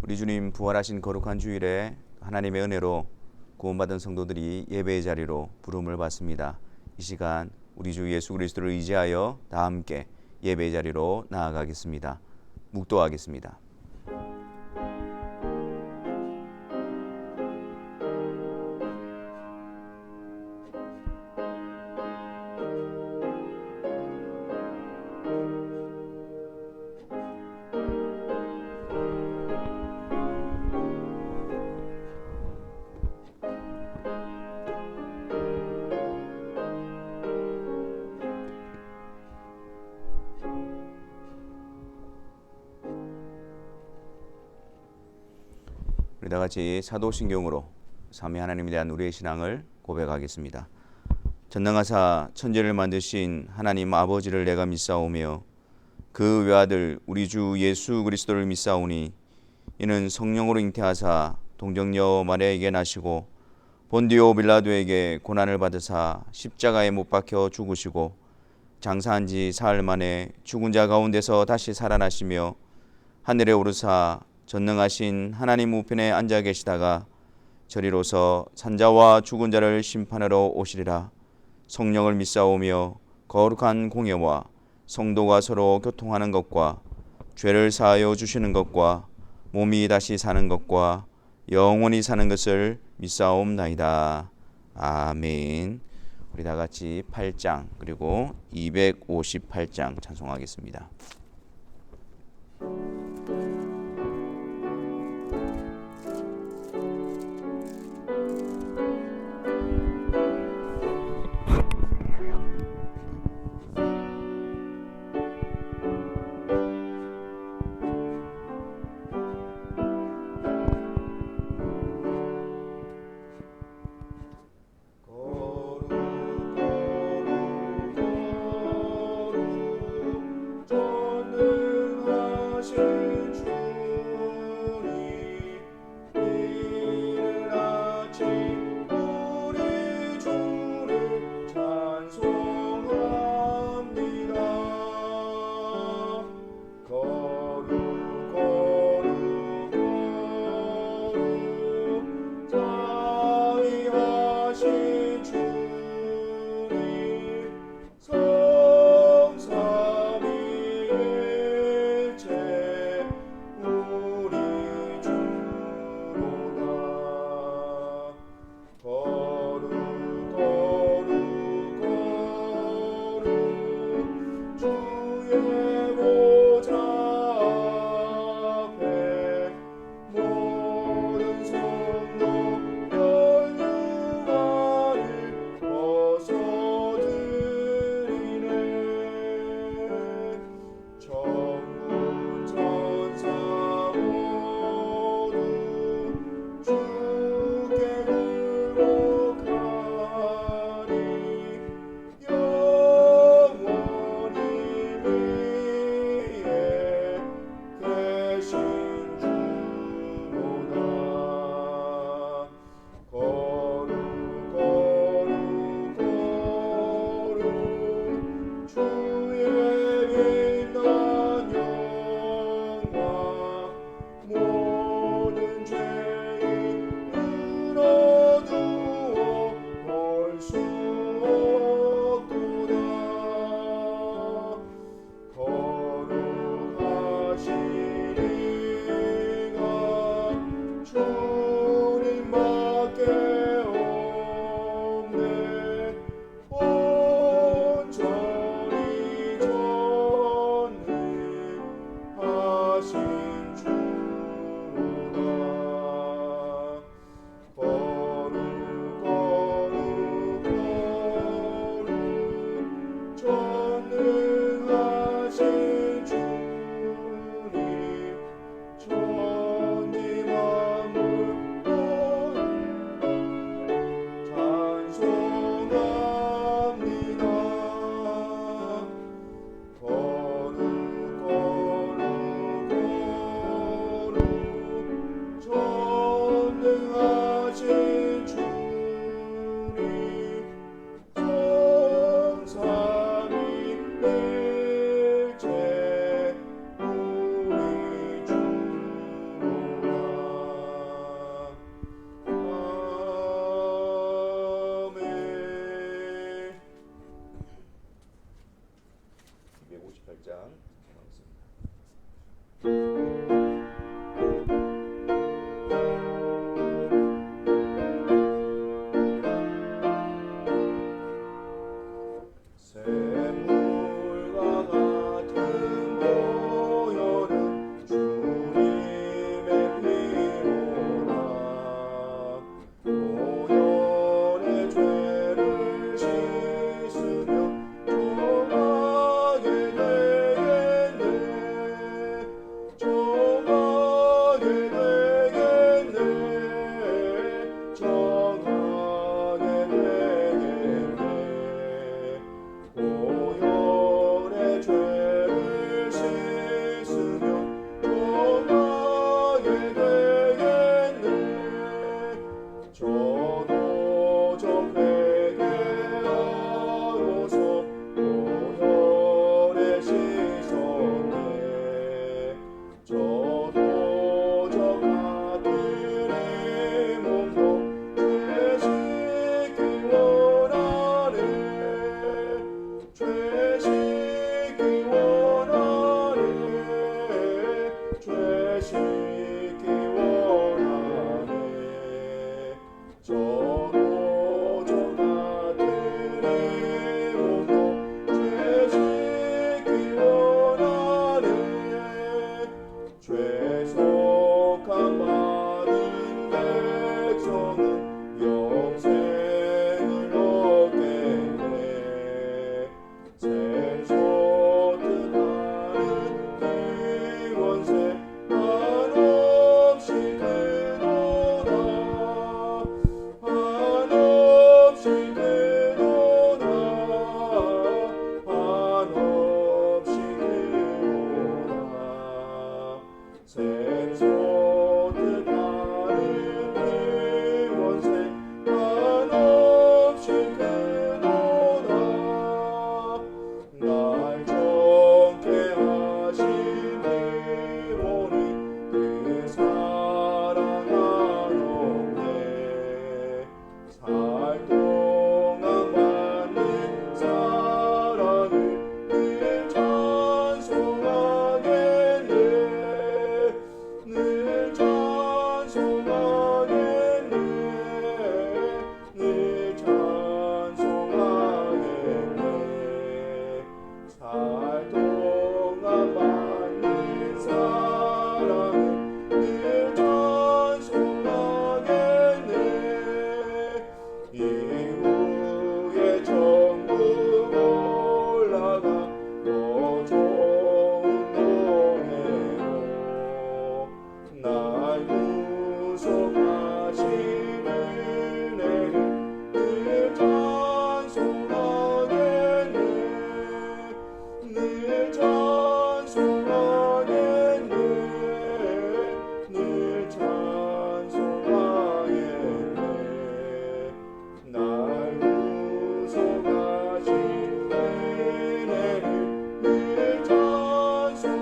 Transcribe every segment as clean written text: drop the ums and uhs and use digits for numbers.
우리 주님 부활하신 거룩한 주일에 하나님의 은혜로 구원받은 성도들이 예배의 자리로 부름을 받습니다. 이 시간 우리 주 예수 그리스도를 의지하여 다 함께 예배의 자리로 나아가겠습니다. 묵도하겠습니다. 우리 다 같이 사도신경으로 삼위 하나님에 대한 우리의 신앙을 고백하겠습니다. 전능하사 천지를 만드신 하나님 아버지를 내가 믿사오며 그 외아들 우리 주 예수 그리스도를 믿사오니 이는 성령으로 잉태하사 동정녀 마리아에게 나시고 본디오 빌라도에게 고난을 받으사 십자가에 못 박혀 죽으시고 장사한 지 사흘 만에 죽은 자 가운데서 다시 살아나시며 하늘에 오르사 전능하신 하나님 우편에 앉아 계시다가 저리로서 산자와 죽은 자를 심판하러 오시리라. 성령을 믿사오며 거룩한 공예와 성도가 서로 교통하는 것과 죄를 사하여 주시는 것과 몸이 다시 사는 것과 영원히 사는 것을 믿사옵나이다. 아멘. 우리 다 같이 8장 그리고 258장 찬송하겠습니다. 전능하신 되시기 원하네. 저도 저 같은 이 몸도 되시기 원하네. 죄속함 받은 백성은 영생을 얻겠네. 생소 뜻하는 이 원세 한없이 크도다. 한없이 크도다. 한없이 크도다. 생소 뜻하는 이 원세 한없이 크도다. 날 정케 하신 기본이 그 사랑 한없네. 살 동안 받는 사랑을 늘 찬송하겠네. 늘 찬송하겠네. 늘 찬송하겠네. 살 동안 받는 사랑을 늘 찬송하겠네. 이후에 천국 올라가 더 좋은 노래로 날 구속하신 은혜를 늘 찬송하겠네. 늘 찬송하겠네. 늘 찬송하겠네. 날 구속하신 은혜를 늘 찬송하겠네.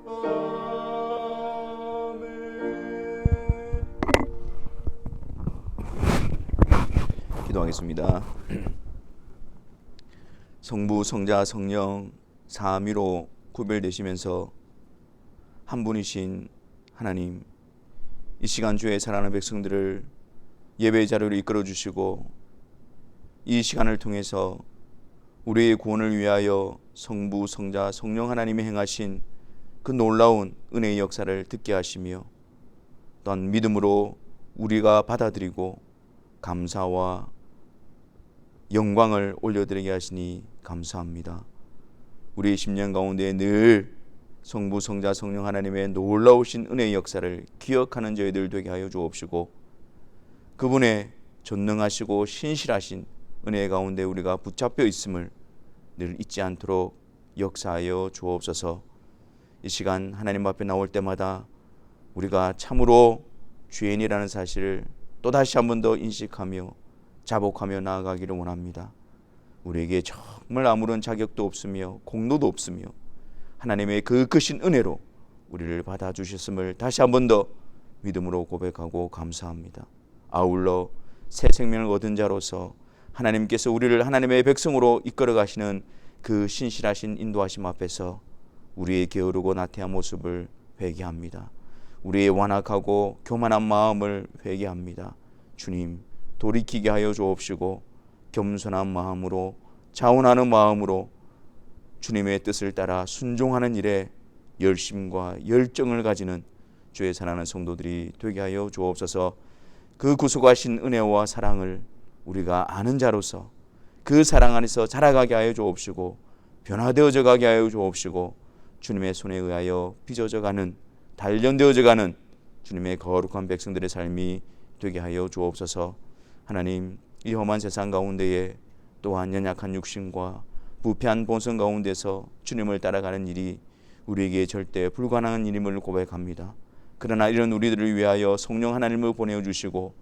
아멘. 기도하겠습니다. 성부, 성자, 성령 삼위로 구별되시면서 한 분이신 하나님, 이 시간 주의 사랑하는 백성들을 예배 자료를 이끌어 주시고 이 시간을 통해서 우리의 구원을 위하여 성부, 성자, 성령 하나님이 행하신 그 놀라운 은혜의 역사를 듣게 하시며 또한 믿음으로 우리가 받아들이고 감사와 영광을 올려드리게 하시니 감사합니다. 우리의 심령 가운데 늘 성부, 성자, 성령 하나님의 놀라우신 은혜의 역사를 기억하는 저희들 되게 하여 주옵시고 그분의 전능하시고 신실하신 은혜 가운데 우리가 붙잡혀 있음을 늘 잊지 않도록 역사하여 주옵소서. 이 시간 하나님 앞에 나올 때마다 우리가 참으로 죄인이라는 사실을 또다시 한 번 더 인식하며 자복하며 나아가기를 원합니다. 우리에게 정말 아무런 자격도 없으며 공로도 없으며 하나님의 그 크신 은혜로 우리를 받아주셨음을 다시 한 번 더 믿음으로 고백하고 감사합니다. 아울러 새 생명을 얻은 자로서 하나님께서 우리를 하나님의 백성으로 이끌어 가시는 그 신실하신 인도하심 앞에서 우리의 게으르고 나태한 모습을 회개합니다. 우리의 완악하고 교만한 마음을 회개합니다. 주님, 돌이키게 하여 주옵시고 겸손한 마음으로 자원하는 마음으로 주님의 뜻을 따라 순종하는 일에 열심과 열정을 가지는 주의 사랑하는 성도들이 되게 하여 주옵소서. 그 구속하신 은혜와 사랑을 우리가 아는 자로서 그 사랑 안에서 자라가게 하여 주옵시고 변화되어져 가게 하여 주옵시고 주님의 손에 의하여 빚어져 가는 단련되어져 가는 주님의 거룩한 백성들의 삶이 되게 하여 주옵소서. 하나님, 이 험한 세상 가운데에 또한 연약한 육신과 부패한 본성 가운데서 주님을 따라가는 일이 우리에게 절대 불가능한 일임을 고백합니다. 그러나 이런 우리들을 위하여 성령 하나님을 보내주시고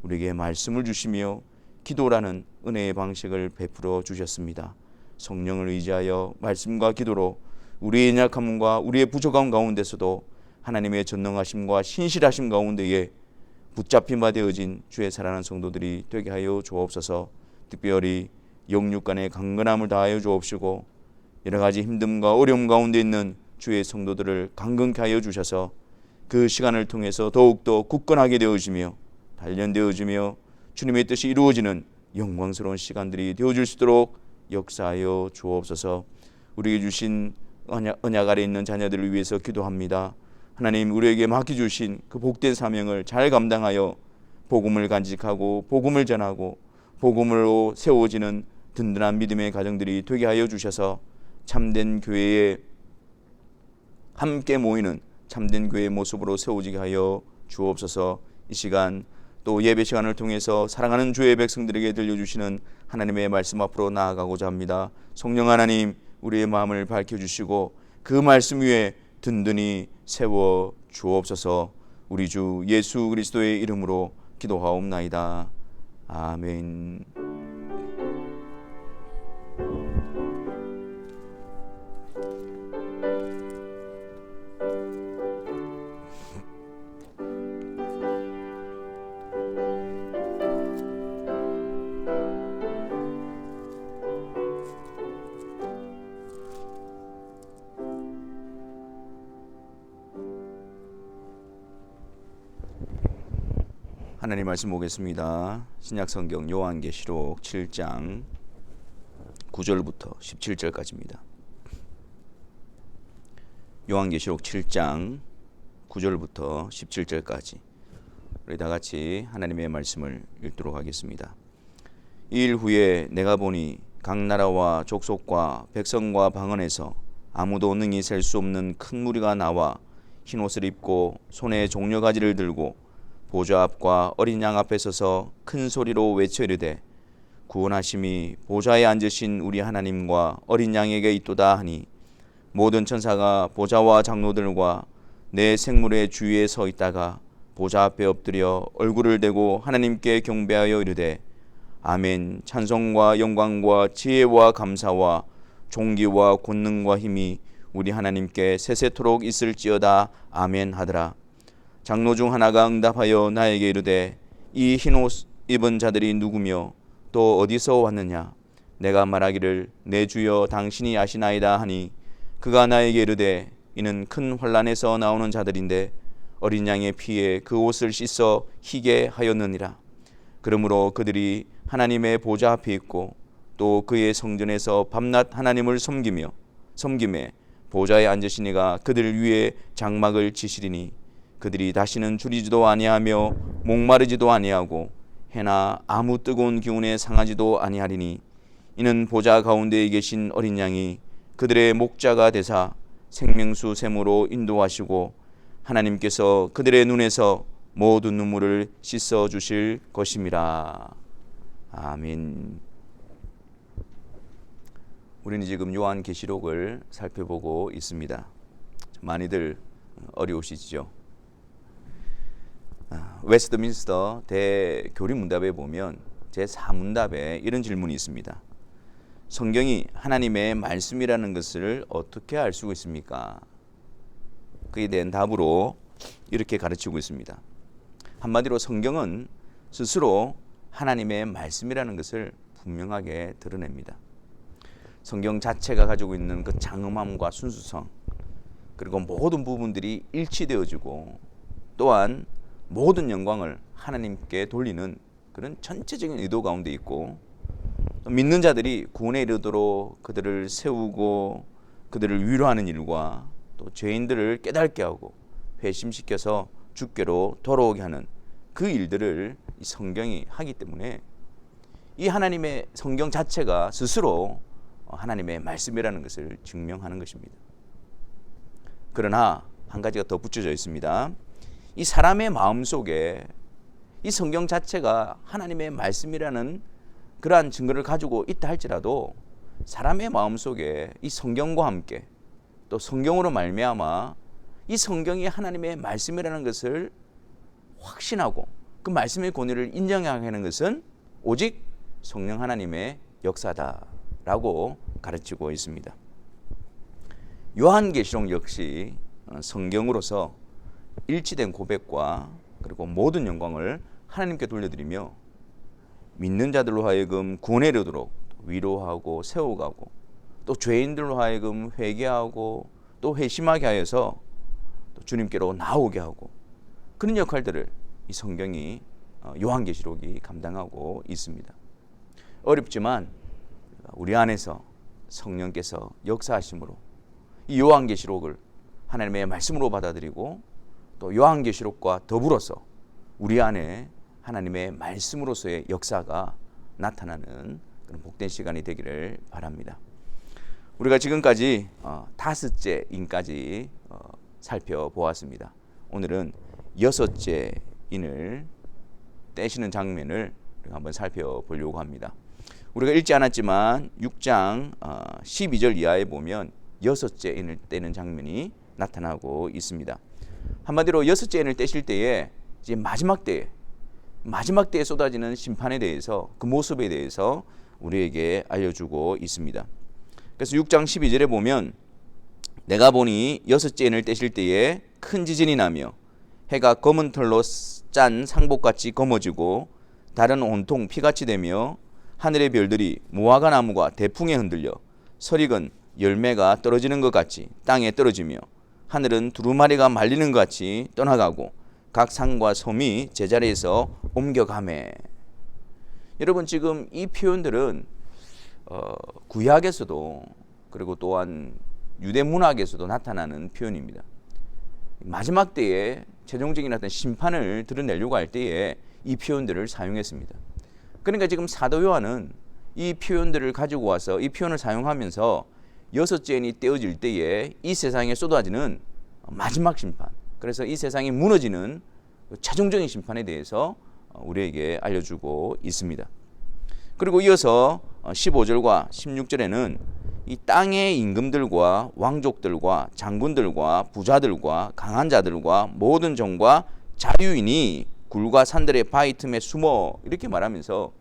우리에게 말씀을 주시며 기도라는 은혜의 방식을 베풀어 주셨습니다. 성령을 의지하여 말씀과 기도로 우리의 연약함과 우리의 부족함 가운데서도 하나님의 전능하심과 신실하심 가운데에 붙잡힌 바 되어진 주의 사랑하는 성도들이 되게 하여 주옵소서. 특별히 영육 간의 강건함을 다하여 주옵시고 여러 가지 힘듦과 어려움 가운데 있는 주의 성도들을 강건케 하여 주셔서 그 시간을 통해서 더욱더 굳건하게 되어지며 단련되어지며 주님의 뜻이 이루어지는 영광스러운 시간들이 되어질 수 있도록 역사하여 주옵소서. 우리에게 주신 언약 아래 있는 자녀들을 위해서 기도합니다. 하나님, 우리에게 맡겨주신 그 복된 사명을 잘 감당하여 복음을 간직하고 복음을 전하고 복음으로 세워지는 든든한 믿음의 가정들이 되게 하여 주셔서 참된 교회에 함께 모이는 참된 교회의 모습으로 세워지게 하여 주옵소서. 이 시간 또 예배 시간을 통해서 사랑하는 주의 백성들에게 들려주시는 하나님의 말씀 앞으로 나아가고자 합니다. 성령 하나님, 우리의 마음을 밝혀주시고 그 말씀 위에 든든히 세워 주옵소서. 우리 주 예수 그리스도의 이름으로 기도하옵나이다. 아멘. 하나님 말씀 보겠습니다. 신약성경 요한계시록 7장 9절부터 17절까지입니다. 요한계시록 7장 9절부터 17절까지 우리 다 같이 하나님의 말씀을 읽도록 하겠습니다. 이 일 후에 내가 보니 각 나라와 족속과 백성과 방언에서 아무도 능히 셀 수 없는 큰 무리가 나와 흰옷을 입고 손에 종려가지를 들고 보좌 앞과 어린 양 앞에 서서 큰 소리로 외쳐 이르되 구원하심이 보좌에 앉으신 우리 하나님과 어린 양에게 있도다 하니 모든 천사가 보좌와 장로들과 내 생물의 주위에 서 있다가 보좌 앞에 엎드려 얼굴을 대고 하나님께 경배하여 이르되 아멘. 찬송과 영광과 지혜와 감사와 존귀와 권능과 힘이 우리 하나님께 세세토록 있을지어다. 아멘 하더라. 장로 중 하나가 응답하여 나에게 이르되 이 흰옷 입은 자들이 누구며 또 어디서 왔느냐? 내가 말하기를 내 주여 당신이 아시나이다 하니 그가 나에게 이르되 이는 큰 환난에서 나오는 자들인데 어린 양의 피에 그 옷을 씻어 희게 하였느니라. 그러므로 그들이 하나님의 보좌 앞에 있고 또 그의 성전에서 밤낮 하나님을 섬김에 보좌에 앉으신 이가 그들 위에 장막을 치시리니 그들이 다시는 줄이지도 아니하며 목마르지도 아니하고 해나 아무 뜨거운 기운에 상하지도 아니하리니 이는 보좌 가운데에 계신 어린 양이 그들의 목자가 되사 생명수 샘으로 인도하시고 하나님께서 그들의 눈에서 모든 눈물을 씻어 주실 것임이라. 아멘. 우리는 지금 요한계시록을 살펴보고 있습니다. 많이들 어려우시죠? 웨스트민스터 대교리문답에 보면 제4문답에 이런 질문이 있습니다. 성경이 하나님의 말씀이라는 것을 어떻게 알 수 있습니까? 그에 대한 답으로 이렇게 가르치고 있습니다. 한마디로 성경은 스스로 하나님의 말씀이라는 것을 분명하게 드러냅니다. 성경 자체가 가지고 있는 그 장엄함과 순수성, 그리고 모든 부분들이 일치되어지고 또한 모든 영광을 하나님께 돌리는 그런 전체적인 의도 가운데 있고, 믿는 자들이 구원에 이르도록 그들을 세우고 그들을 위로하는 일과 또 죄인들을 깨닫게 하고 회심시켜서 주께로 돌아오게 하는 그 일들을 이 성경이 하기 때문에 이 하나님의 성경 자체가 스스로 하나님의 말씀이라는 것을 증명하는 것입니다. 그러나 한 가지가 더 붙여져 있습니다. 이 사람의 마음속에 이 성경 자체가 하나님의 말씀이라는 그러한 증거를 가지고 있다 할지라도 사람의 마음속에 이 성경과 함께 또 성경으로 말미암아 이 성경이 하나님의 말씀이라는 것을 확신하고 그 말씀의 권위를 인정하게 하는 것은 오직 성령 하나님의 역사다라고 가르치고 있습니다. 요한계시록 역시 성경으로서 일치된 고백과 그리고 모든 영광을 하나님께 돌려드리며 믿는 자들로 하여금 구원에 이르도록 위로하고 세워가고 또 죄인들로 하여금 회개하고 또 회심하게 하여서 또 주님께로 나오게 하고 그런 역할들을 이 성경이 요한계시록이 감당하고 있습니다. 어렵지만 우리 안에서 성령께서 역사하심으로 이 요한계시록을 하나님의 말씀으로 받아들이고 또 요한계시록과 더불어서 우리 안에 하나님의 말씀으로서의 역사가 나타나는 그런 복된 시간이 되기를 바랍니다. 우리가 지금까지 5째 인까지 살펴보았습니다. 오늘은 6째 인을 떼시는 장면을 우리가 한번 살펴보려고 합니다. 우리가 읽지 않았지만 6장 12절 이하에 보면 6째 인을 떼는 장면이 나타나고 있습니다. 한마디로 6째 인을 떼실 때에 이제 마지막 때에 쏟아지는 심판에 대해서 그 모습에 대해서 우리에게 알려주고 있습니다. 그래서 6장 12절에 보면 내가 보니 6째 인을 떼실 때에 큰 지진이 나며 해가 검은 털로 짠 상복같이 검어지고 달은 온통 피같이 되며 하늘의 별들이 무화과 나무가 대풍에 흔들려 설익은 열매가 떨어지는 것 같이 땅에 떨어지며 하늘은 두루마리가 말리는 것 같이 떠나가고 각 산과 섬이 제자리에서 옮겨가매. 여러분 지금 이 표현들은 구약에서도 그리고 또한 유대 문학에서도 나타나는 표현입니다. 마지막 때에 최종적인 어떤 심판을 드러내려고 할 때에 이 표현들을 사용했습니다. 그러니까 지금 사도 요한은 이 표현들을 가지고 와서 이 표현을 사용하면서 6째 인이 떼어질 때에 이 세상에 쏟아지는 마지막 심판, 그래서 이 세상이 무너지는 최종적인 심판에 대해서 우리에게 알려주고 있습니다. 그리고 이어서 15절과 16절에는 이 땅의 임금들과 왕족들과 장군들과 부자들과 강한 자들과 모든 종과 자유인이 굴과 산들의 바위 틈에 숨어 이렇게 말하면서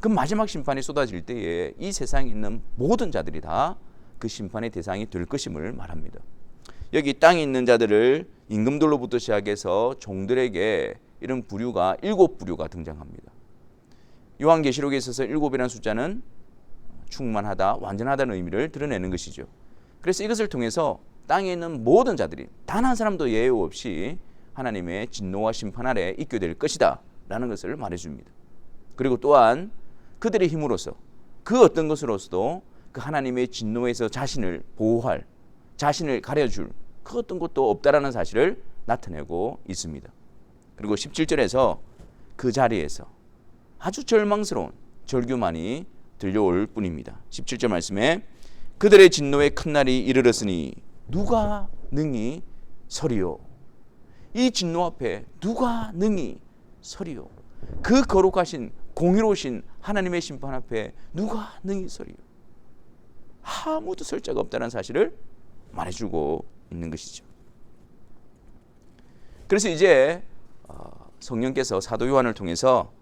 그 마지막 심판이 쏟아질 때에 이 세상에 있는 모든 자들이 다 그 심판의 대상이 될 것임을 말합니다. 여기 땅에 있는 자들을 임금들로부터 시작해서 종들에게 이런 부류가 7부류가 등장합니다. 요한계시록에 있어서 7이라는 숫자는 충만하다, 완전하다는 의미를 드러내는 것이죠. 그래서 이것을 통해서 땅에 있는 모든 자들이 단 한 사람도 예외 없이 하나님의 진노와 심판 아래 있게 될 것이다 라는 것을 말해줍니다. 그리고 또한 그들의 힘으로서 그 어떤 것으로서도 그 하나님의 진노에서 자신을 보호할, 자신을 가려줄 그 어떤 것도 없다라는 사실을 나타내고 있습니다. 그리고 17절에서 그 자리에서 아주 절망스러운 절규만이 들려올 뿐입니다. 17절 말씀에 그들의 진노의 큰 날이 이르렀으니 누가 능히 서리요. 이 진노 앞에 누가 능히 서리요. 그 거룩하신 공의로우신 하나님의 심판 앞에 누가 능히 서리요. 아무도 설 자가 없다는 사실을 말해주고 있는 것이죠. 그래서 이제 성령께서 사도 요한을 통해서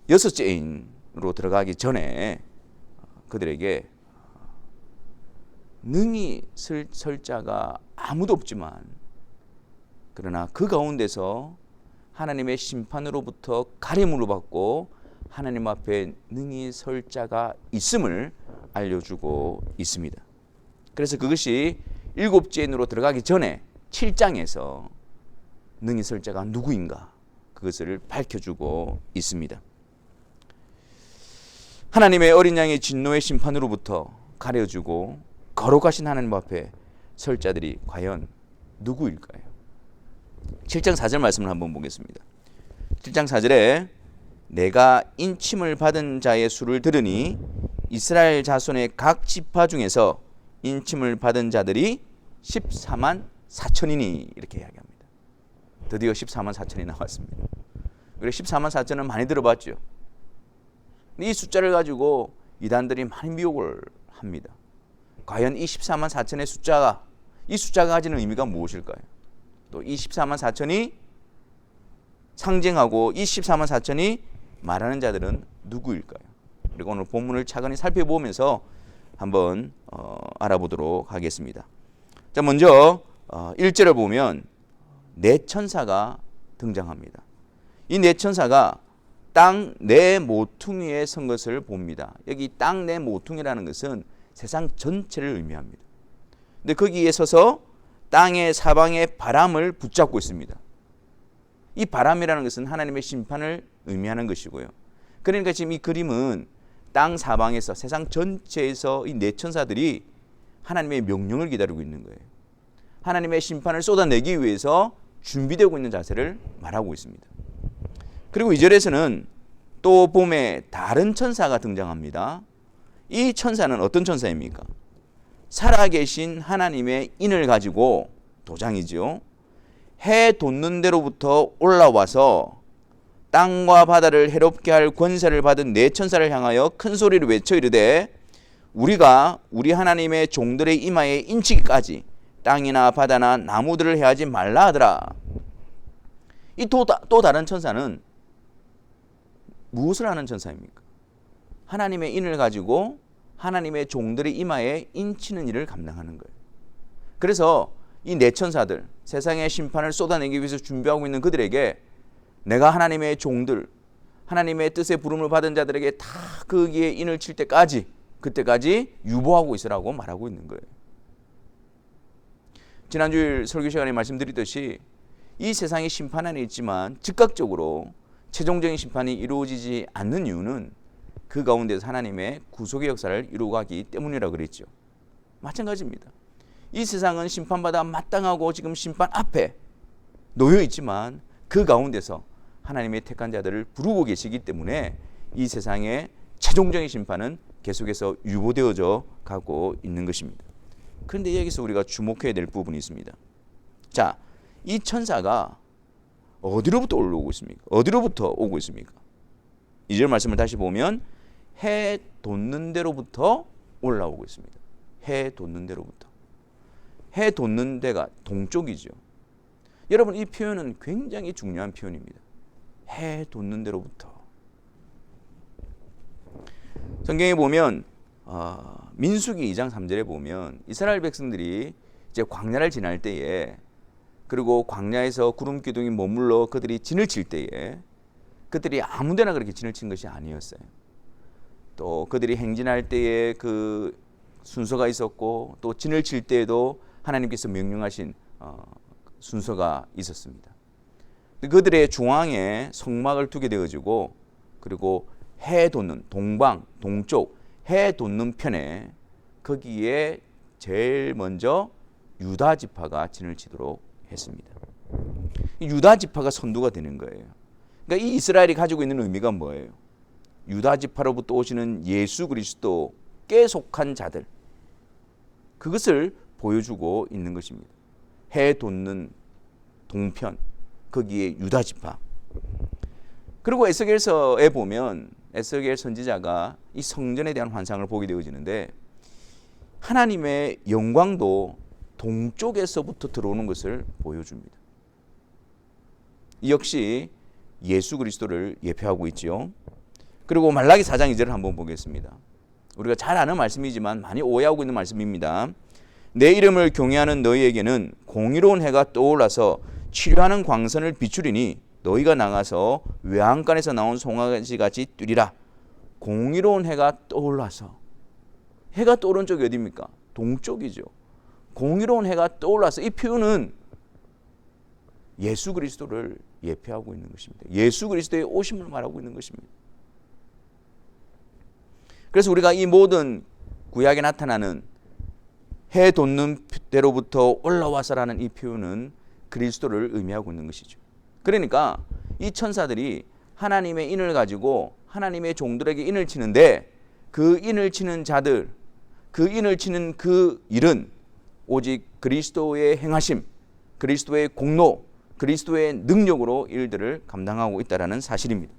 6째 인으로 들어가기 전에 그들에게 능히 설 자가 아무도 없지만 그러나 그 가운데서 하나님의 심판으로부터 가림을 받고 하나님 앞에 능히 설 자가 있음을 알려주고 있습니다. 그래서 그것이 7째 인으로 들어가기 전에 7장에서 능히 설 자가 누구인가 그것을 밝혀주고 있습니다. 하나님의 어린 양의 진노의 심판으로부터 가려주고 거룩하신 하나님 앞에 설 자들이 과연 누구일까요? 7장 4절 말씀을 한번 보겠습니다. 7장 4절에 내가 인침을 받은 자의 수를 들으니 이스라엘 자손의 각 지파 중에서 인침을 받은 자들이 14만 4천이니 이렇게 이야기합니다. 드디어 14만 4천이 나왔습니다. 그래 14만 4천은 많이 들어봤죠. 이 숫자를 가지고 이단들이 많이 미혹을 합니다. 과연 이 14만 4천의 숫자가 이 숫자가 가지는 의미가 무엇일까요? 또 이 14만 4천이 상징하고 이 14만 4천이 말하는 자들은 누구일까요? 그리고 오늘 본문을 차근히 살펴보면서 한번 알아보도록 하겠습니다. 자, 먼저 1절을 보면 네 천사가 등장합니다. 이 네 천사가 땅 네 모퉁이에 선 것을 봅니다. 여기 땅 네 모퉁이라는 것은 세상 전체를 의미합니다. 근데 거기에 서서 땅의 사방의 바람을 붙잡고 있습니다. 이 바람이라는 것은 하나님의 심판을 의미하는 것이고요. 그러니까 지금 이 그림은 땅 사방에서 세상 전체에서 이 네 천사들이 하나님의 명령을 기다리고 있는 거예요. 하나님의 심판을 쏟아내기 위해서 준비되고 있는 자세를 말하고 있습니다. 그리고 2절에서는 또 봄에 다른 천사가 등장합니다. 이 천사는 어떤 천사입니까? 살아계신 하나님의 인을 가지고, 도장이죠, 해 돋는 데로부터 올라와서 땅과 바다를 해롭게 할 권세를 받은 네 천사를 향하여 큰 소리를 외쳐 이르되 우리가 우리 하나님의 종들의 이마에 인치기까지 땅이나 바다나 나무들을 해하지 말라 하더라. 이 또 다른 천사는 무엇을 하는 천사입니까? 하나님의 인을 가지고 하나님의 종들의 이마에 인치는 일을 감당하는 거예요. 그래서 이 네 천사들, 세상의 심판을 쏟아내기 위해서 준비하고 있는 그들에게 내가 하나님의 종들, 하나님의 뜻의 부름을 받은 자들에게 다 거기에 인을 칠 때까지, 그때까지 유보하고 있으라고 말하고 있는 거예요. 지난주일 설교 시간에 말씀드렸듯이 이 세상이 심판 안에 있지만 즉각적으로 최종적인 심판이 이루어지지 않는 이유는 그 가운데서 하나님의 구속의 역사를 이루어가기 때문이라고 그랬죠. 마찬가지입니다. 이 세상은 심판받아 마땅하고 지금 심판 앞에 놓여 있지만 그 가운데서 하나님의 택한 자들을 부르고 계시기 때문에 이 세상의 최종적인 심판은 계속해서 유보되어져 가고 있는 것입니다. 그런데 여기서 우리가 주목해야 될 부분이 있습니다. 자, 이 천사가 어디로부터 올라오고 있습니까? 어디로부터 오고 있습니까? 2절 말씀을 다시 보면 해 돋는 데로부터 올라오고 있습니다. 해 돋는 데로부터. 해 돋는 데가 동쪽이죠. 여러분, 이 표현은 굉장히 중요한 표현입니다. 해 돋는 데로부터. 성경에 보면 민수기 2장 3절에 보면 이스라엘 백성들이 이제 광야를 지날 때에, 그리고 광야에서 구름 기둥이 머물러 그들이 진을 칠 때에 그들이 아무데나 그렇게 진을 친 것이 아니었어요. 또 그들이 행진할 때에 그 순서가 있었고, 또 진을 칠 때에도 하나님께서 명령하신 순서가 있었습니다. 그들의 중앙에 성막을 두게 되어지고, 그리고 해 돋는 동방, 동쪽 해 돋는 편에 거기에 제일 먼저 유다 지파가 진을 치도록 했습니다. 유다 지파가 선두가 되는 거예요. 그러니까 이 이스라엘이 가지고 있는 의미가 뭐예요? 유다 지파로부터 오시는 예수 그리스도께 속한 자들, 그것을 보여주고 있는 것입니다. 해 돋는 동편, 거기에 유다 지파. 그리고 에스겔서에 보면 에스겔 선지자가 이 성전에 대한 환상을 보게 되어지는데 하나님의 영광도 동쪽에서부터 들어오는 것을 보여줍니다. 이 역시 예수 그리스도를 예표하고 있지요. 그리고 말라기 4장 2절을 한번 보겠습니다. 우리가 잘 아는 말씀이지만 많이 오해하고 있는 말씀입니다. 내 이름을 경외하는 너희에게는 공의로운 해가 떠올라서 치료하는 광선을 비추리니 너희가 나가서 외양간에서 나온 송아지같이 뛰리라. 공의로운 해가 떠올라서, 해가 떠오른 쪽이 어디입니까? 동쪽이죠. 공의로운 해가 떠올라서, 이 표현은 예수 그리스도를 예표하고 있는 것입니다. 예수 그리스도의 오심을 말하고 있는 것입니다. 그래서 우리가 이 모든 구약에 나타나는 해 돋는 데로부터 올라와서라는 이 표현은 그리스도를 의미하고 있는 것이죠. 그러니까 이 천사들이 하나님의 인을 가지고 하나님의 종들에게 인을 치는데, 그 인을 치는 자들, 그 인을 치는 그 일은 오직 그리스도의 행하심, 그리스도의 공로, 그리스도의 능력으로 일들을 감당하고 있다는 사실입니다.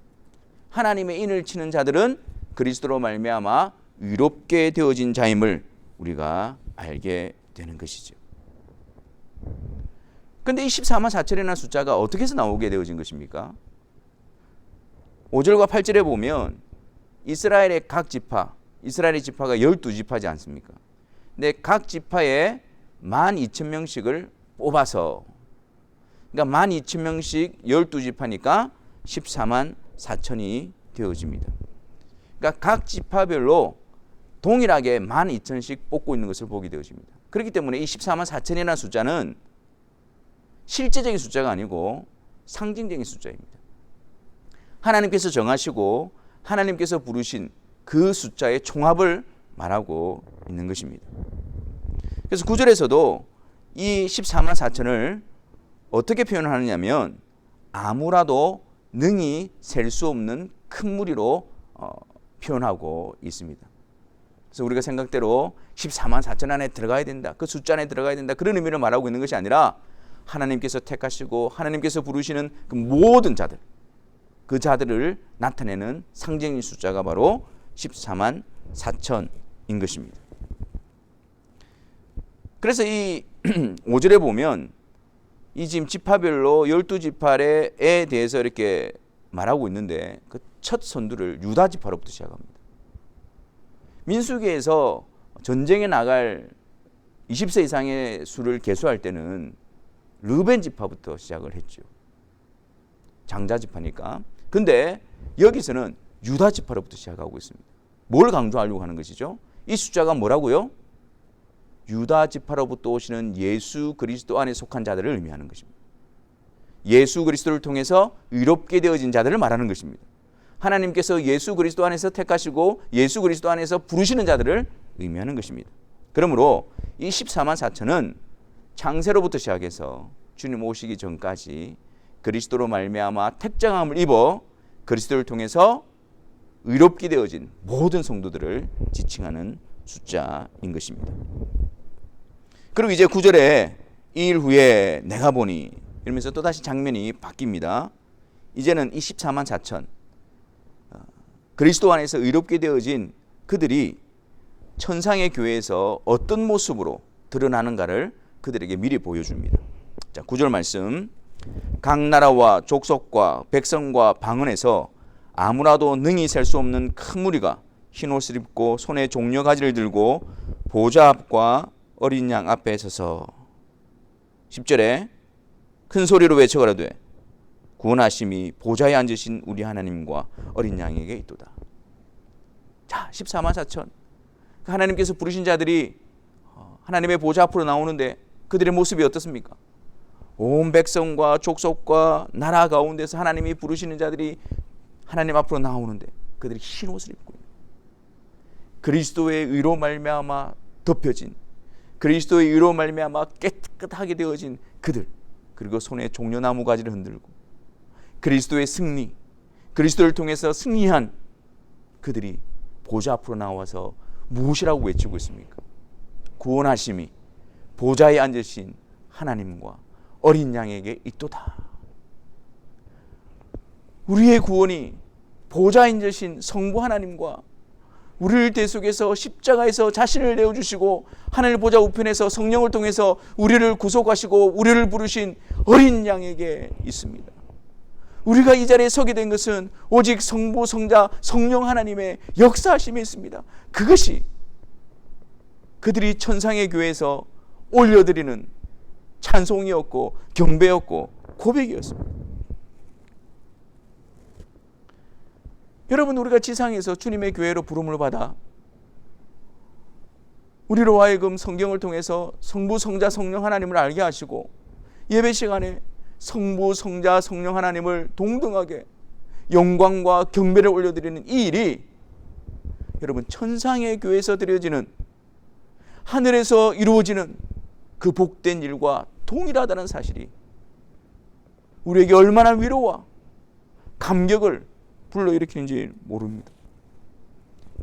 하나님의 인을 치는 자들은 그리스도로 말미암아 의롭게 되어진 자임을 우리가 알게 되는 것이죠. 그런데 이 14만 4천이라는 숫자가 어떻게 해서 나오게 되어진 것입니까? 5절과 8절에 보면 이스라엘의 각 지파, 이스라엘의 지파가 12지파지 않습니까? 근데 각 지파에 12,000명씩을 뽑아서, 그러니까 12,000명씩 12지파니까 14만 4천이 되어집니다. 그러니까 각 지파별로 동일하게 12,000씩 뽑고 있는 것을 보게 되어집니다. 그렇기 때문에 이 14만 4천이라는 숫자는 실제적인 숫자가 아니고 상징적인 숫자입니다. 하나님께서 정하시고 하나님께서 부르신 그 숫자의 총합을 말하고 있는 것입니다. 그래서 9절에서도 이 14만 4천을 어떻게 표현하느냐면 아무라도 능히 셀 수 없는 큰 무리로 표현하고 있습니다. 그래서 우리가 생각대로 14만 4천 안에 들어가야 된다, 그 숫자 안에 들어가야 된다, 그런 의미를 말하고 있는 것이 아니라 하나님께서 택하시고 하나님께서 부르시는 그 모든 자들, 그 자들을 나타내는 상징의 숫자가 바로 14만 4천인 것입니다. 그래서 이 5절에 보면 이 지금 지파별로 12지파에 대해서 이렇게 말하고 있는데 그 첫 선두를 유다 지파로부터 시작합니다. 민수기에서 전쟁에 나갈 20세 이상의 수를 계수할 때는 르벤 지파부터 시작을 했죠. 장자 지파니까. 근데 여기서는 유다 지파로부터 시작하고 있습니다. 뭘 강조하려고 하는 것이죠? 이 숫자가 뭐라고요? 유다 지파로부터 오시는 예수 그리스도 안에 속한 자들을 의미하는 것입니다. 예수 그리스도를 통해서 의롭게 되어진 자들을 말하는 것입니다. 하나님께서 예수 그리스도 안에서 택하시고 예수 그리스도 안에서 부르시는 자들을 의미하는 것입니다. 그러므로 이 14만 4천은 창세로부터 시작해서 주님 오시기 전까지 그리스도로 말미암아 택정함을 입어 그리스도를 통해서 의롭게 되어진 모든 성도들을 지칭하는 숫자인 것입니다. 그리고 이제 9절에 2일 후에 내가 보니 이러면서 또다시 장면이 바뀝니다. 이제는 이 14만 4천 그리스도 안에서 의롭게 되어진 그들이 천상의 교회에서 어떤 모습으로 드러나는가를 그들에게 미리 보여줍니다. 자, 9절 말씀. 각 나라와 족속과 백성과 방언에서 아무라도 능히 셀 수 없는 큰 무리가 흰 옷을 입고 손에 종려 가지를 들고 보좌 앞과 어린 양 앞에 서서 10절에 큰 소리로 외쳐가라되 구원하심이 보좌에 앉으신 우리 하나님과 어린 양에게 있도다. 자, 14만 4천 하나님께서 부르신 자들이 하나님의 보좌 앞으로 나오는데 그들의 모습이 어떻습니까? 온 백성과 족속과 나라 가운데서 하나님이 부르시는 자들이 하나님 앞으로 나오는데 그들이 흰 옷을 입고 있는 그리스도의 의로 말미암아 덮여진 그리스도의 의로 말미암아 깨끗하게 되어진 그들, 그리고 손에 종려나무 가지를 흔들고 그리스도의 승리, 그리스도를 통해서 승리한 그들이 보좌 앞으로 나와서 무엇이라고 외치고 있습니까? 구원하심이 보좌에 앉으신 하나님과 어린 양에게 있도다. 우리의 구원이 보좌에 앉으신 성부 하나님과 우리를 대속해서 십자가에서 자신을 내어주시고 하늘 보좌 우편에서 성령을 통해서 우리를 구속하시고 우리를 부르신 어린 양에게 있습니다. 우리가 이 자리에 서게 된 것은 오직 성부, 성자, 성령 하나님의 역사하심이 있습니다. 그것이 그들이 천상의 교회에서 올려드리는 찬송이었고 경배였고 고백이었습니다. 여러분, 우리가 지상에서 주님의 교회로 부름을 받아 우리로 하여금 성경을 통해서 성부, 성자, 성령 하나님을 알게 하시고 예배 시간에 성부, 성자, 성령 하나님을 동등하게 영광과 경배를 올려드리는 이 일이 여러분 천상의 교회에서 드려지는 하늘에서 이루어지는 그 복된 일과 동일하다는 사실이 우리에게 얼마나 위로와 감격을 불러일으키는지 모릅니다.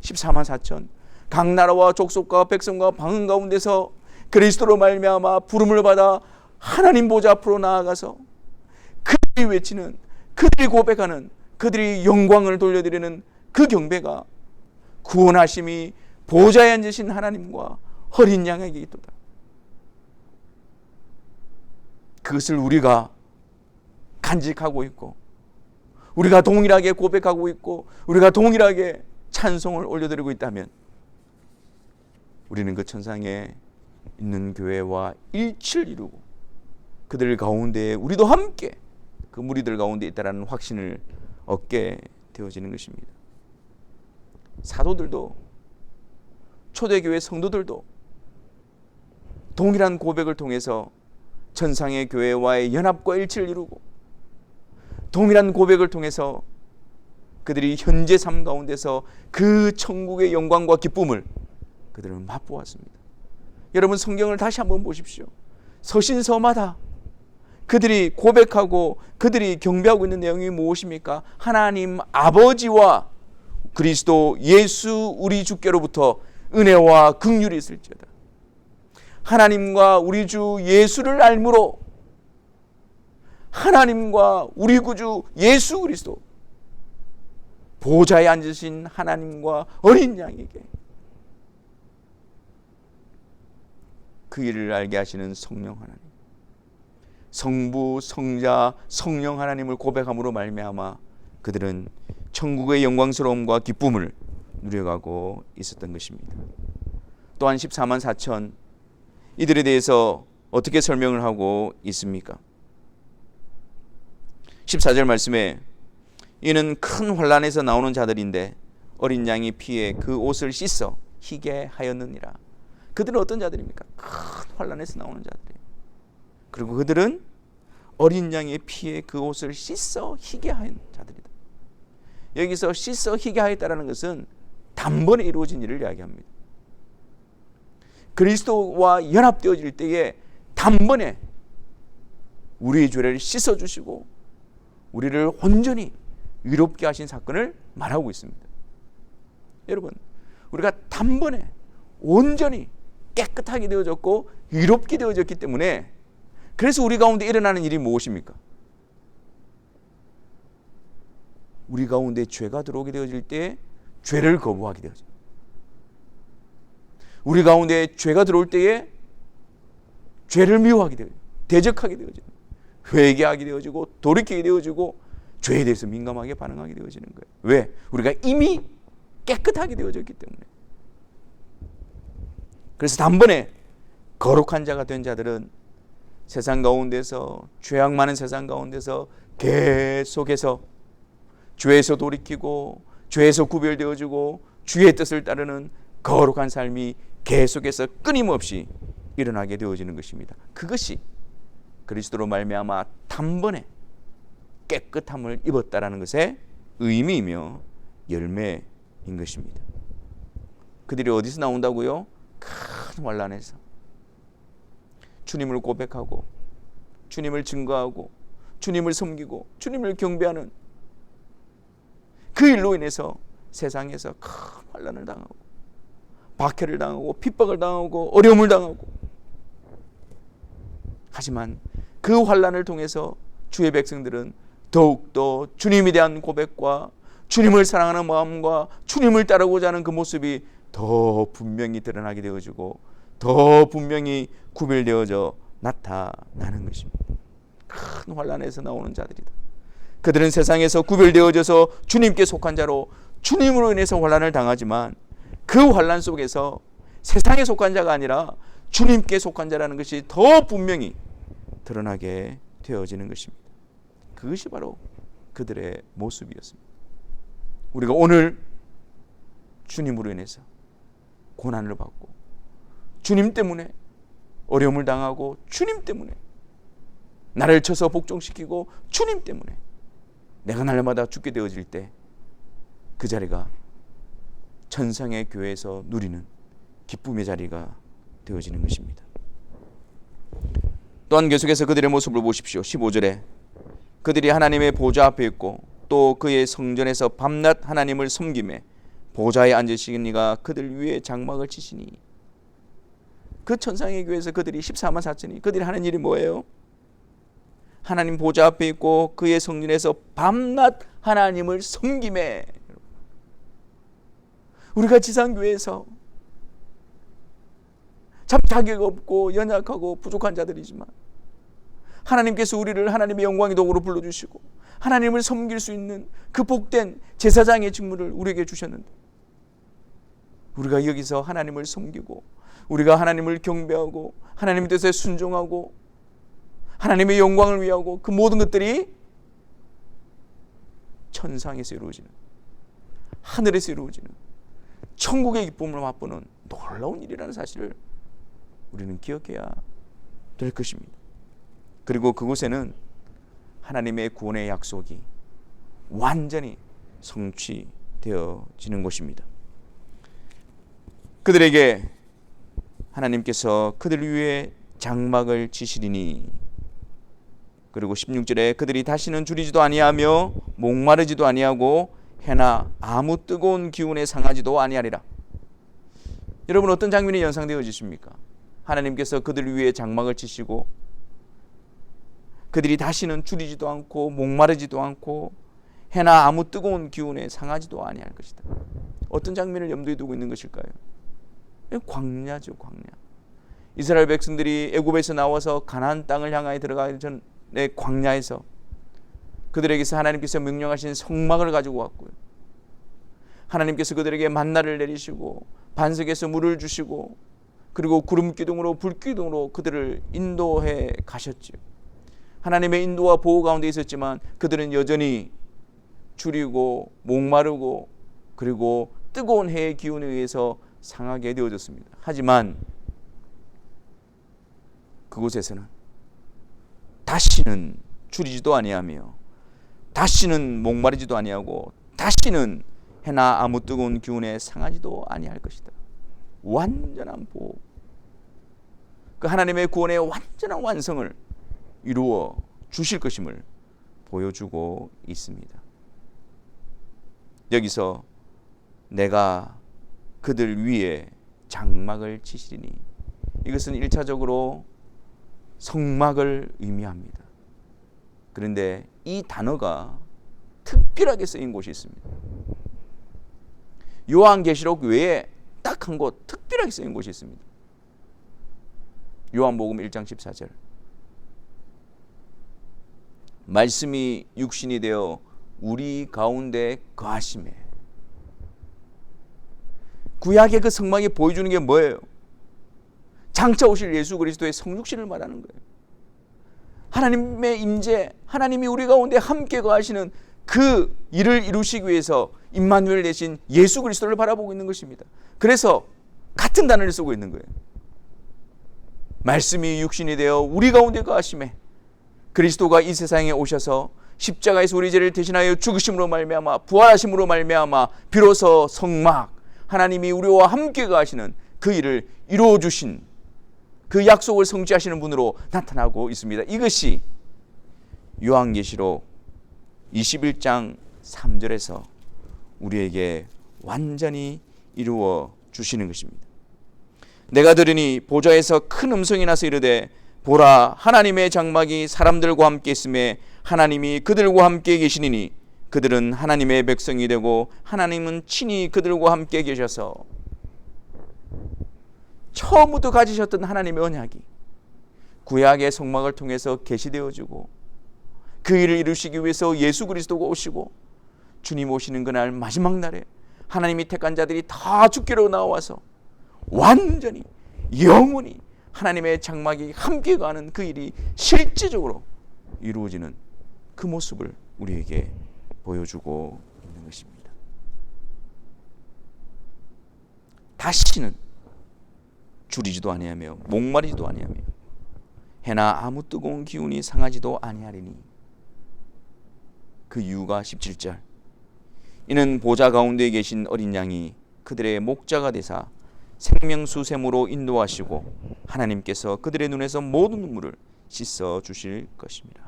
14만 4천 각 나라와 족속과 백성과 방언 가운데서 그리스도로 말미암아 부름을 받아 하나님 보좌 앞으로 나아가서 그들이 외치는, 그들이 고백하는, 그들이 영광을 돌려드리는 그 경배가 구원하심이 보좌에 앉으신 하나님과 어린 양에게 있도다. 그것을 우리가 간직하고 있고 우리가 동일하게 고백하고 있고 우리가 동일하게 찬송을 올려드리고 있다면 우리는 그 천상에 있는 교회와 일치를 이루고 그들 가운데 우리도 함께 그 무리들 가운데 있다라는 확신을 얻게 되어지는 것입니다. 사도들도 초대교회 성도들도 동일한 고백을 통해서 천상의 교회와의 연합과 일치를 이루고 동일한 고백을 통해서 그들이 현재 삶 가운데서 그 천국의 영광과 기쁨을 그들은 맛보았습니다. 여러분 성경을 다시 한번 보십시오. 서신서마다 그들이 고백하고 그들이 경배하고 있는 내용이 무엇입니까? 하나님 아버지와 그리스도 예수 우리 주께로부터 은혜와 긍휼이 있을지어다. 하나님과 우리 주 예수를 알므로 하나님과 우리 구주 예수 그리스도 보좌에 앉으신 하나님과 어린 양에게 그 일을 알게 하시는 성령 하나님, 성부, 성자, 성령 하나님을 고백함으로 말미암아 그들은 천국의 영광스러움과 기쁨을 누려가고 있었던 것입니다. 또한 14만 4천 이들에 대해서 어떻게 설명을 하고 있습니까? 14절 말씀에 이는 큰 환난에서 나오는 자들인데 어린 양의 피에 그 옷을 씻어 희게 하였느니라. 그들은 어떤 자들입니까? 큰 환난에서 나오는 자들이에요. 그리고 그들은 어린 양의 피에 그 옷을 씻어 희게 하였는 자들이다. 여기서 씻어 희게 하였다는 것은 단번에 이루어진 일을 이야기합니다. 그리스도와 연합되어질 때에 단번에 우리의 죄를 씻어주시고 우리를 온전히 의롭게 하신 사건을 말하고 있습니다. 여러분, 우리가 단번에 온전히 깨끗하게 되어졌고 의롭게 되어졌기 때문에 그래서 우리 가운데 일어나는 일이 무엇입니까? 우리 가운데 죄가 들어오게 되어질 때 죄를 거부하게 되어져요. 우리 가운데 죄가 들어올 때에 죄를 미워하게 되어져요. 대적하게 되어져요. 회개하게 되어지고 돌이키게 되어지고 죄에 대해서 민감하게 반응하게 되어지는 거예요. 왜? 우리가 이미 깨끗하게 되어졌기 때문에. 그래서 단번에 거룩한 자가 된 자들은 세상 가운데서 죄악 많은 세상 가운데서 계속해서 죄에서 돌이키고 죄에서 구별되어지고 주의 뜻을 따르는 거룩한 삶이 계속해서 끊임없이 일어나게 되어지는 것입니다. 그것이 그리스도로 말미암아 단번에 깨끗함을 입었다라는 것의 의미이며 열매인 것입니다. 그들이 어디서 나온다고요? 큰 환난에서 주님을 고백하고 주님을 증거하고 주님을 섬기고 주님을 경배하는 그 일로 인해서 세상에서 큰 환난을 당하고 박해를 당하고 핍박을 당하고 어려움을 당하고 하지만 그 환난을 통해서 주의 백성들은 더욱더 주님에 대한 고백과 주님을 사랑하는 마음과 주님을 따르고자 하는 그 모습이 더 분명히 드러나게 되어지고 더 분명히 구별되어져 나타나는 것입니다. 큰 환난에서 나오는 자들이다. 그들은 세상에서 구별되어져서 주님께 속한 자로 주님으로 인해서 환난을 당하지만 그 환난 속에서 세상에 속한 자가 아니라 주님께 속한 자라는 것이 더 분명히 드러나게 되어지는 것입니다. 그것이 바로 그들의 모습이었습니다. 우리가 오늘 주님으로 인해서 고난을 받고 주님 때문에 어려움을 당하고 주님 때문에 나를 쳐서 복종시키고 주님 때문에 내가 날마다 죽게 되어질 때 그 자리가 천상의 교회에서 누리는 기쁨의 자리가 되어지는 것입니다. 또한 계속해서 그들의 모습을 보십시오. 15절에 그들이 하나님의 보좌 앞에 있고 또 그의 성전에서 밤낮 하나님을 섬기매 보좌에 앉으시는 이가 그들 위에 장막을 치시니. 그 천상의 교회에서 그들이 14만 4천이 그들이 하는 일이 뭐예요? 하나님 보좌 앞에 있고 그의 성전에서 밤낮 하나님을 섬기매. 우리가 지상교회에서 참 자격 없고 연약하고 부족한 자들이지만 하나님께서 우리를 하나님의 영광의 도구로 불러주시고 하나님을 섬길 수 있는 그 복된 제사장의 직무를 우리에게 주셨는데 우리가 여기서 하나님을 섬기고 우리가 하나님을 경배하고 하나님의 뜻에 순종하고 하나님의 영광을 위하고 그 모든 것들이 천상에서 이루어지는, 하늘에서 이루어지는 천국의 기쁨을 맛보는 놀라운 일이라는 사실을 우리는 기억해야 될 것입니다. 그리고 그곳에는 하나님의 구원의 약속이 완전히 성취되어지는 곳입니다. 그들에게 하나님께서 그들 위에 장막을 치시리니, 그리고 16절에 그들이 다시는 줄이지도 아니하며 목마르지도 아니하고 해나 아무 뜨거운 기운에 상하지도 아니하리라. 여러분, 어떤 장면이 연상되어지십니까? 하나님께서 그들 위에 장막을 치시고 그들이 다시는 줄이지도 않고 목마르지도 않고 해나 아무 뜨거운 기운에 상하지도 아니할 것이다. 어떤 장면을 염두에 두고 있는 것일까요? 광야죠, 광야. 이스라엘 백성들이 애굽에서 나와서 가나안 땅을 향하여 들어가기 전에 광야에서 그들에게서 하나님께서 명령하신 성막을 가지고 왔고요. 하나님께서 그들에게 만나를 내리시고 반석에서 물을 주시고 그리고 구름 기둥으로 불 기둥으로 그들을 인도해 가셨지요. 하나님의 인도와 보호 가운데 있었지만 그들은 여전히 줄이고 목마르고 그리고 뜨거운 해의 기운에 의해서 상하게 되어졌습니다. 하지만 그곳에서는 다시는 줄이지도 아니하며 다시는 목마르지도 아니하고 다시는 해나 아무 뜨거운 기운에 상하지도 아니할 것이다. 완전한 보호, 그 하나님의 구원의 완전한 완성을 이루어 주실 것임을 보여주고 있습니다. 여기서 내가 그들 위에 장막을 치시리니, 이것은 1차적으로 성막을 의미합니다. 그런데 이 단어가 특별하게 쓰인 곳이 있습니다. 요한계시록 외에 딱 한 곳 특별하게 쓰인 곳이 있습니다. 요한복음 1장 14절. 말씀이 육신이 되어 우리 가운데 거하심에. 구약의 그 성막이 보여주는 게 뭐예요? 장차 오실 예수 그리스도의 성육신을 말하는 거예요. 하나님의 임재, 하나님이 우리 가운데 함께 거하시는 그 일을 이루시기 위해서 임마누엘 대신 예수 그리스도를 바라보고 있는 것입니다. 그래서 같은 단어를 쓰고 있는 거예요. 말씀이 육신이 되어 우리 가운데 거하심에, 그리스도가 이 세상에 오셔서 십자가에서 우리 죄를 대신하여 죽으심으로 말미암아 부활하심으로 말미암아 비로소 성막, 하나님이 우리와 함께 거하시는 그 일을 이루어 주신 그 약속을 성취하시는 분으로 나타나고 있습니다. 이것이 요한계시록 21장 3절에서 우리에게 완전히 이루어 주시는 것입니다. 내가 들으니 보좌에서 큰 음성이 나서 이르되, 보라, 하나님의 장막이 사람들과 함께 있음에 하나님이 그들과 함께 계시니니 그들은 하나님의 백성이 되고 하나님은 친히 그들과 함께 계셔서. 처음부터 가지셨던 하나님의 언약이 구약의 성막을 통해서 계시되어지고 그 일을 이루시기 위해서 예수 그리스도가 오시고 주님 오시는 그날 마지막 날에 하나님이 택한 자들이 다 죽기로 나와서 완전히 영원히 하나님의 장막이 함께 가는 그 일이 실제적으로 이루어지는 그 모습을 우리에게 보여주고 있는 것입니다. 다시는 줄이지도 아니하며 목마르지도 아니하며 해나 아무 뜨거운 기운이 상하지도 아니하리니. 그 이유가 17절. 이는 보좌 가운데 계신 어린 양이 그들의 목자가 되사 생명수샘으로 인도하시고 하나님께서 그들의 눈에서 모든 눈물을 씻어 주실 것입니다.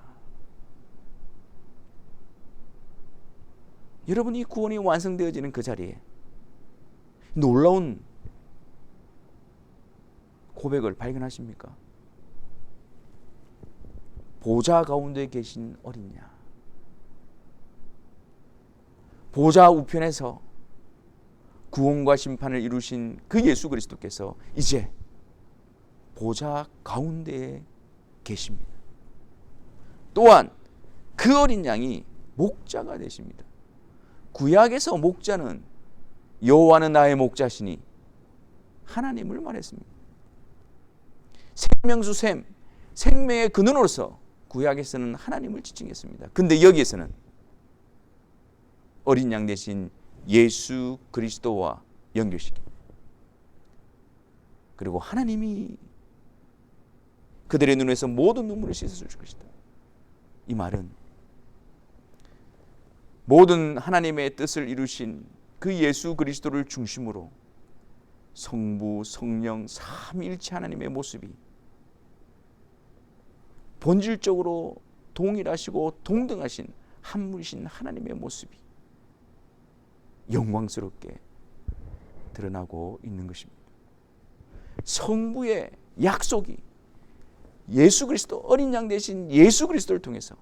여러분이 구원이 완성되어지는 그 자리에 놀라운 고백을 발견하십니까? 보좌 가운데 계신 어린 양, 보좌 우편에서 구원과 심판을 이루신 그 예수 그리스도께서 이제 보좌 가운데에 계십니다. 또한 그 어린 양이 목자가 되십니다. 구약에서 목자는 여호와는 나의 목자시니 하나님을 말했습니다. 생명수샘, 생명의 근원으로서 구약에서는 하나님을 지칭했습니다. 근데 여기에서는 어린 양 대신 예수 그리스도와 연결시킵니다. 그리고 하나님이 그들의 눈에서 모든 눈물을 씻어줄 것이다. 이 말은 모든 하나님의 뜻을 이루신 그 예수 그리스도를 중심으로 성부, 성령, 삼위일체 하나님의 모습이 본질적으로 동일하시고 동등하신 한물이신 하나님의 모습이 영광스럽게 드러나고 있는 것입니다. 성부의 약속이 예수 그리스도 어린 양 대신 예수 그리스도를 통해서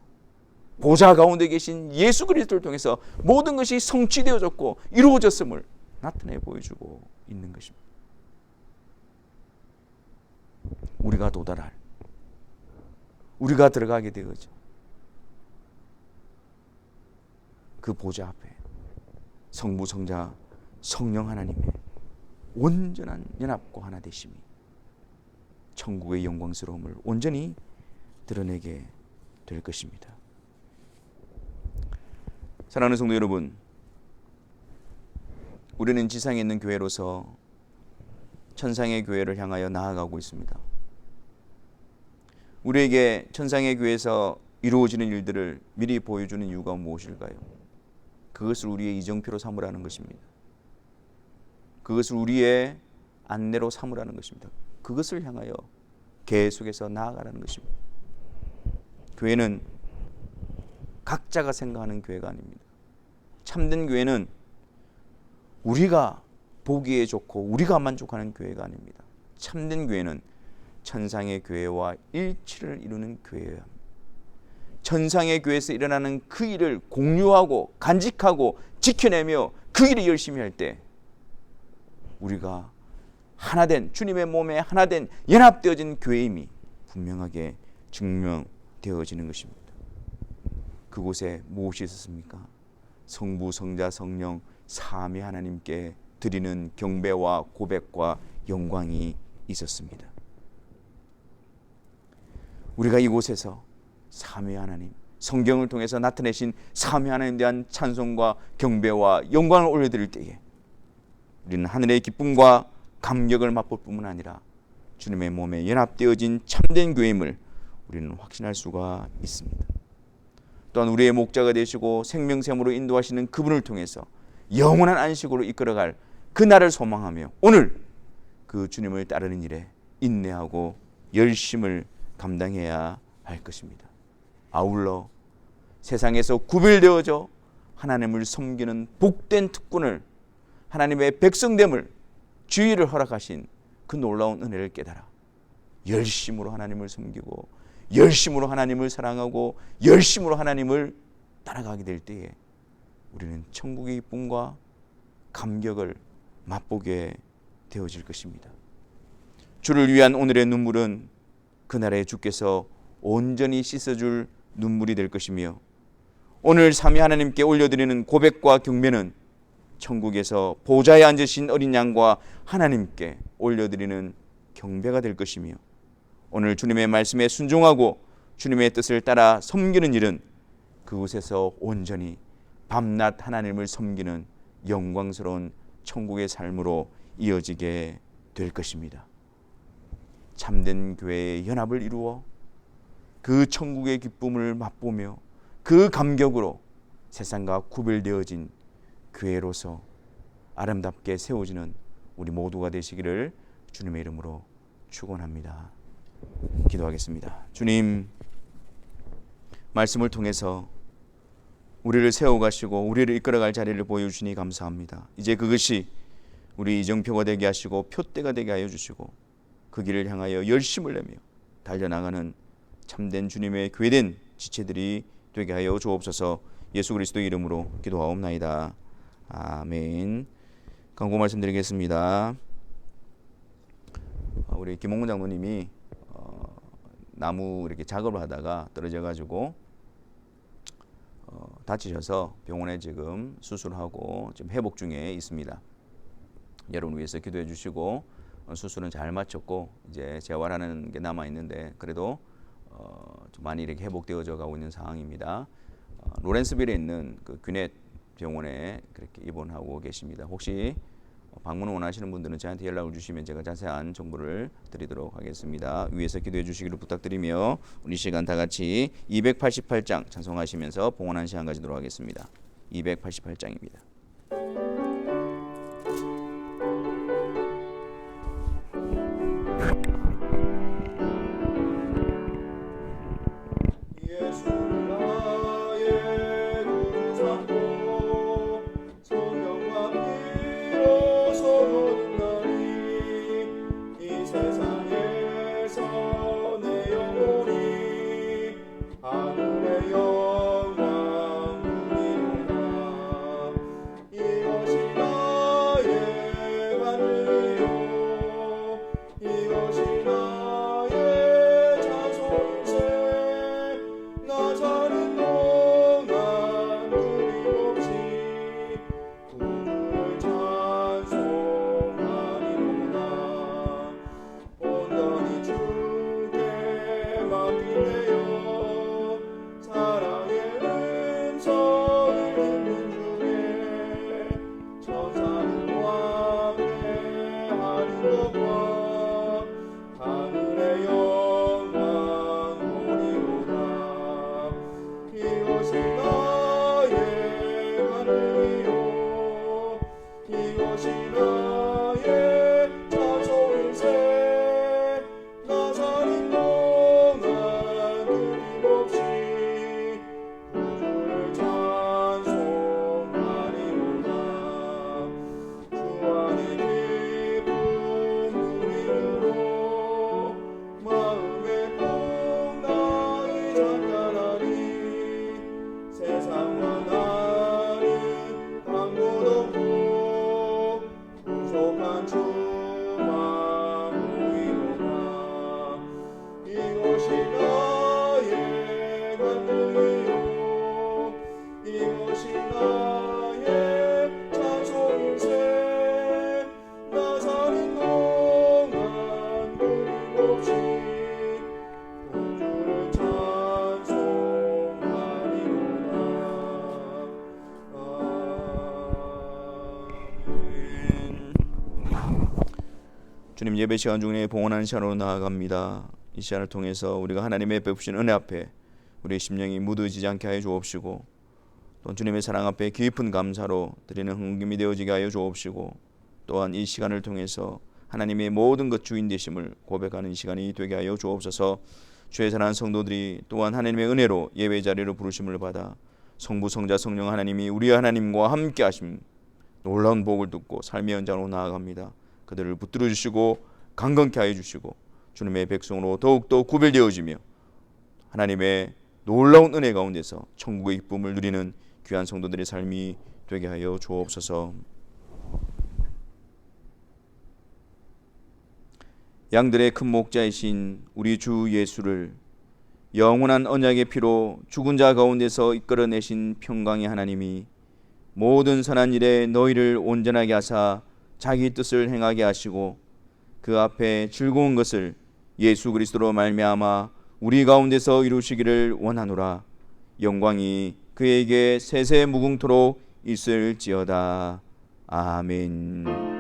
보좌 가운데 계신 예수 그리스도를 통해서 모든 것이 성취되어졌고 이루어졌음을 나타내 보여주고 있는 것입니다. 우리가 도달할, 우리가 들어가게 되어져 그 보좌 앞에 성부, 성자, 성령 하나님의 온전한 연합과 하나 되심이 천국의 영광스러움을 온전히 드러내게 될 것입니다. 사랑하는 성도 여러분, 우리는 지상에 있는 교회로서 천상의 교회를 향하여 나아가고 있습니다. 우리에게 천상의 교회에서 이루어지는 일들을 미리 보여주는 이유가 무엇일까요? 그것을 우리의 이정표로 삼으라는 것입니다. 그것을 우리의 안내로 삼으라는 것입니다. 그것을 향하여 계속해서 나아가라는 것입니다. 교회는 각자가 생각하는 교회가 아닙니다. 참된 교회는 우리가 보기에 좋고 우리가 만족하는 교회가 아닙니다. 참된 교회는 천상의 교회와 일치를 이루는 교회여야 합니다. 천상의 교회에서 일어나는 그 일을 공유하고 간직하고 지켜내며 그 일을 열심히 할 때 우리가 하나된 주님의 몸에 하나된 연합되어진 교회임이 분명하게 증명되어지는 것입니다. 그곳에 무엇이 있었습니까? 성부, 성자, 성령 삼위 하나님께 드리는 경배와 고백과 영광이 있었습니다. 우리가 이곳에서 삼위 하나님, 성경을 통해서 나타내신 삼위 하나님에 대한 찬송과 경배와 영광을 올려드릴 때에 우리는 하늘의 기쁨과 감격을 맛볼 뿐만 아니라 주님의 몸에 연합되어진 참된 교회임을 우리는 확신할 수가 있습니다. 또한 우리의 목자가 되시고 생명샘으로 인도하시는 그분을 통해서 영원한 안식으로 이끌어갈 그날을 소망하며 오늘 그 주님을 따르는 일에 인내하고 열심을 감당해야 할 것입니다. 아울러 세상에서 구별되어져 하나님을 섬기는 복된 특권을, 하나님의 백성됨을, 주의를 허락하신 그 놀라운 은혜를 깨달아 열심으로 하나님을 섬기고 열심으로 하나님을 사랑하고 열심으로 하나님을 따라가게 될 때에 우리는 천국의 기쁨과 감격을 맛보게 되어질 것입니다. 주를 위한 오늘의 눈물은 그날에 주께서 온전히 씻어줄 눈물이 될 것이며 오늘 삼위 하나님께 올려드리는 고백과 경배는 천국에서 보좌에 앉으신 어린 양과 하나님께 올려드리는 경배가 될 것이며 오늘 주님의 말씀에 순종하고 주님의 뜻을 따라 섬기는 일은 그곳에서 온전히 밤낮 하나님을 섬기는 영광스러운 천국의 삶으로 이어지게 될 것입니다. 참된 교회의 연합을 이루어 그 천국의 기쁨을 맛보며 그 감격으로 세상과 구별되어진 교회로서 아름답게 세워지는 우리 모두가 되시기를 주님의 이름으로 축원합니다. 기도하겠습니다. 주님, 말씀을 통해서 우리를 세워가시고 우리를 이끌어갈 자리를 보여주시니 감사합니다. 이제 그것이 우리 이정표가 되게 하시고 표대가 되게 하여 주시고 그 길을 향하여 열심을 내며 달려나가는 참된 주님의 교회된 지체들이 되게 하여 주옵소서. 예수 그리스도의 이름으로 기도하옵나이다. 아멘. 광고 말씀드리겠습니다. 우리 김홍문 장로님이 나무 이렇게 작업을 하다가 떨어져 가지고 다치셔서 병원에 지금 수술하고 지금 회복 중에 있습니다. 여러분 위해서 기도해 주시고 수술은 잘 마쳤고 이제 재활하는 게 남아 있는데 그래도 좀 많이 이렇게 회복되어져 가고 있는 상황입니다. 로렌스빌에 있는 그 귀넷 병원에 그렇게 입원하고 계십니다. 혹시 방문 원하시는 분들은 저한테 연락을 주시면 제가 자세한 정보를 드리도록 하겠습니다. 위에서 기도해 주시기를 부탁드리며 우리 시간 다 같이 288장 찬송하시면서 봉헌한 시간 가지도록 하겠습니다. 288장입니다. 예수를 나의 구주 삼고 성령과 피로서 거듭나니 이 세상에서 내 영혼이 하늘의 영광 누리로다. 이것이 나의 간증이요 이것이 나의 찬송일세. 나사렛 동안 끊임없이 구주를 찬송하리로다. 온전히 주께 맡기네요. 사랑의 음성을 듣는 중에 천사는 왕래하는 것과 하늘의 영광 보리로다. 이것이 나의 간증이요 이것이 나의 찬송일세. 나사렛 동안 끊임없이 구주를 찬송하리로다. 주 안에 기쁨 누리므로 마음의 풍랑이 잠깐하니 세상과 나는 간 곳 없고 구속한 주만 보이노라. 이것이 나의 간증이요 이것이 나의 찬송일세. 나사렛 동안 끊임없이 구주를 찬송하리로다. 아멘. 주님, 예배 시간 중에 봉헌하는 시간으로 나아갑니다. 이 시간을 통해서 우리가 하나님의 베푸신 은혜 앞에 우리의 심령이 무뎌지지 않게 하여 주옵시고, 또 주님의 사랑 앞에 깊은 감사로 드리는 헌금이 되어지게 하여 주옵시고, 또한 이 시간을 통해서 하나님의 모든 것 주인 되심을 고백하는 시간이 되게 하여 주옵소서. 주의 사랑하는 성도들이 또한 하나님의 은혜로 예배 자리로 부르심을 받아 성부 성자 성령 하나님이 우리 하나님과 함께 하심 놀라운 복을 듣고 삶의 현장으로 나아갑니다. 그들을 붙들어 주시고 강건케 하여 주시고 주님의 백성으로 더욱더 구별되어지며 하나님의 놀라운 은혜 가운데서 천국의 기쁨을 누리는 귀한 성도들의 삶이 되게 하여 주옵소서. 양들의 큰 목자이신 우리 주 예수를 영원한 언약의 피로 죽은 자 가운데서 이끌어내신 평강의 하나님이 모든 선한 일에 너희를 온전하게 하사 자기 뜻을 행하게 하시고 그 앞에 즐거운 것을 예수 그리스도로 말미암아 우리 가운데서 이루시기를 원하노라. 영광이 그에게 세세 무궁토록 있을지어다. 아멘.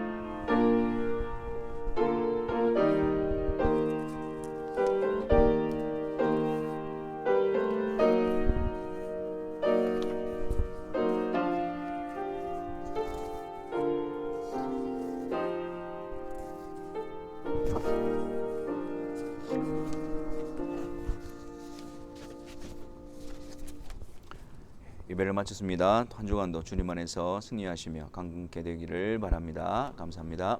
예배를 마쳤습니다. 한 주간도 주님 안에서 승리하시며 강건케 되기를 바랍니다. 감사합니다.